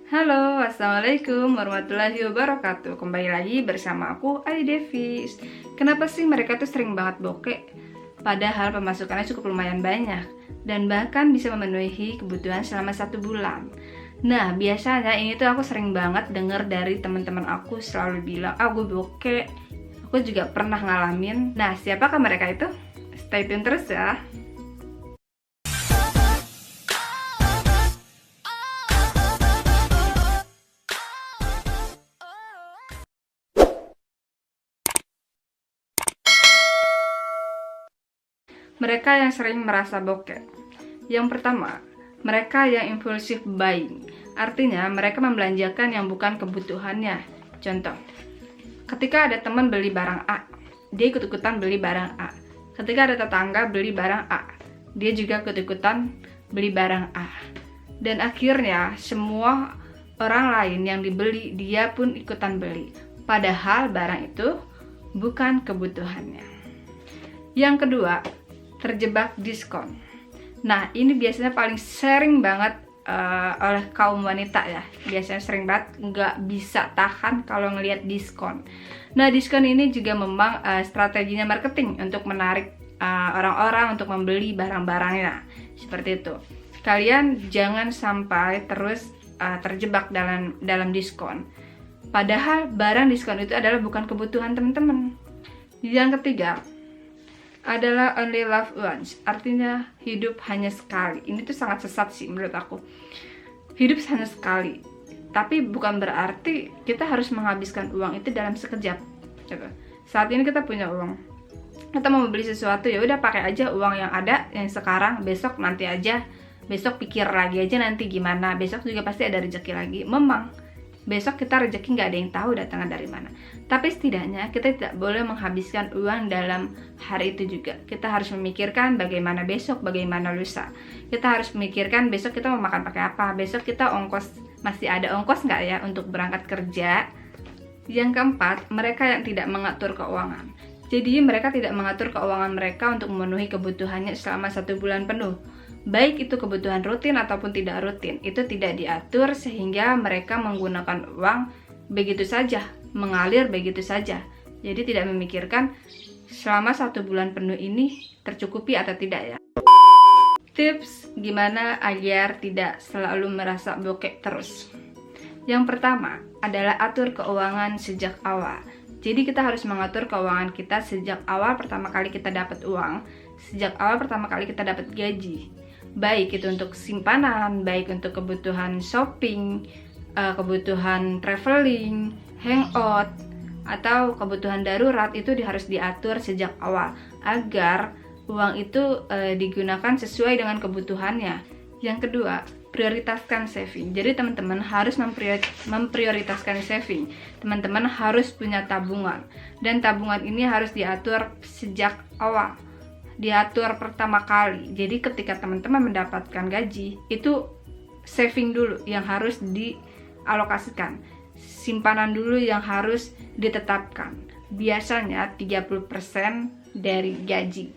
Halo, assalamualaikum warahmatullahi wabarakatuh. Kembali lagi bersama aku, Adi Davis. Kenapa sih mereka tuh sering banget bokeh? Padahal pemasukannya cukup lumayan banyak dan bahkan bisa memenuhi kebutuhan selama 1 bulan. Nah, biasanya ini tuh aku sering banget denger dari teman-teman aku selalu bilang, gue bokeh. Aku juga pernah ngalamin. Nah, siapakah mereka itu? Stay tune terus ya. Mereka yang sering merasa bokeh. Yang pertama, mereka yang impulsif buying. Artinya, mereka membelanjakan yang bukan kebutuhannya. Contoh, ketika ada teman beli barang A, dia ikut-ikutan beli barang A. Ketika ada tetangga beli barang A, dia juga ikut-ikutan beli barang A. Dan akhirnya, semua orang lain yang dibeli, dia pun ikutan beli. Padahal barang itu bukan kebutuhannya. Yang kedua, terjebak diskon. Nah, ini biasanya paling sering banget oleh kaum wanita ya. Biasanya sering banget nggak bisa tahan kalau ngelihat diskon. Nah, diskon ini juga memang strateginya marketing untuk menarik orang-orang untuk membeli barang-barangnya. Seperti itu. Kalian jangan sampai terus terjebak dalam diskon. Padahal barang diskon itu adalah bukan kebutuhan teman-teman. Yang ketiga adalah only live once, artinya hidup hanya sekali. Ini tuh sangat sesat sih menurut aku. Hidup hanya sekali, tapi bukan berarti kita harus menghabiskan uang itu dalam sekejap. Gitu. Saat ini kita punya uang, kita mau beli sesuatu, ya udah pakai aja uang yang ada, yang sekarang. Besok nanti aja, besok pikir lagi aja nanti gimana. Besok juga pasti ada rezeki lagi. Memang besok kita rezeki nggak ada yang tahu datangnya dari mana. Tapi setidaknya kita tidak boleh menghabiskan uang dalam hari itu juga. Kita harus memikirkan bagaimana besok, bagaimana lusa. Kita harus memikirkan besok kita mau makan pakai apa. Besok kita masih ada ongkos nggak ya untuk berangkat kerja. Yang keempat, mereka yang tidak mengatur keuangan. Jadi mereka tidak mengatur keuangan mereka untuk memenuhi kebutuhannya selama 1 bulan penuh. Baik itu kebutuhan rutin ataupun tidak rutin, itu tidak diatur sehingga mereka menggunakan uang begitu saja, mengalir begitu saja. Jadi tidak memikirkan selama 1 bulan penuh ini tercukupi atau tidak ya. Tips gimana agar tidak selalu merasa bokeh terus. Yang pertama adalah atur keuangan sejak awal. Jadi kita harus mengatur keuangan kita sejak awal pertama kali kita dapat uang, sejak awal pertama kali kita dapat gaji. Baik itu untuk simpanan, baik untuk kebutuhan shopping, kebutuhan traveling, hangout, atau kebutuhan darurat, itu harus diatur sejak awal agar uang itu digunakan sesuai dengan kebutuhannya. Yang kedua, prioritaskan saving. Jadi teman-teman harus memprioritaskan saving. Teman-teman harus punya tabungan, dan tabungan ini harus diatur sejak awal, diatur pertama kali. Jadi ketika teman-teman mendapatkan gaji, itu saving dulu yang harus dialokasikan, simpanan dulu yang harus ditetapkan, biasanya 30% dari gaji.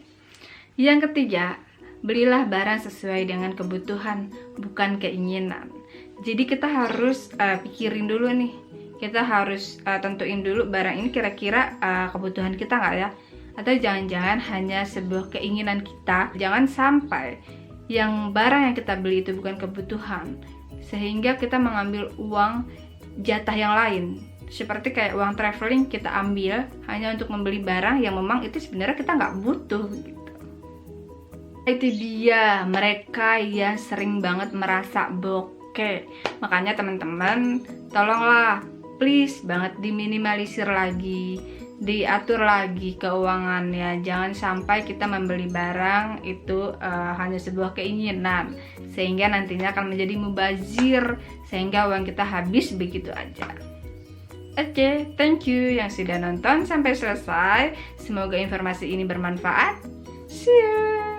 Yang ketiga, belilah barang sesuai dengan kebutuhan, bukan keinginan. Jadi kita harus pikirin dulu nih, kita harus tentuin dulu barang ini kira-kira kebutuhan kita nggak ya, atau jangan-jangan hanya sebuah keinginan kita. Jangan sampai yang barang yang kita beli itu bukan kebutuhan, sehingga kita mengambil uang jatah yang lain. Seperti kayak uang traveling kita ambil hanya untuk membeli barang yang memang itu sebenarnya kita nggak butuh gitu. Itu dia mereka yang sering banget merasa bokeh. Makanya teman-teman, tolonglah please banget diminimalisir lagi, diatur lagi keuangannya. Jangan sampai kita membeli barang itu hanya sebuah keinginan, sehingga nantinya akan menjadi mubazir, sehingga uang kita habis begitu aja. Oke, thank you yang sudah nonton sampai selesai. Semoga informasi ini bermanfaat. See you.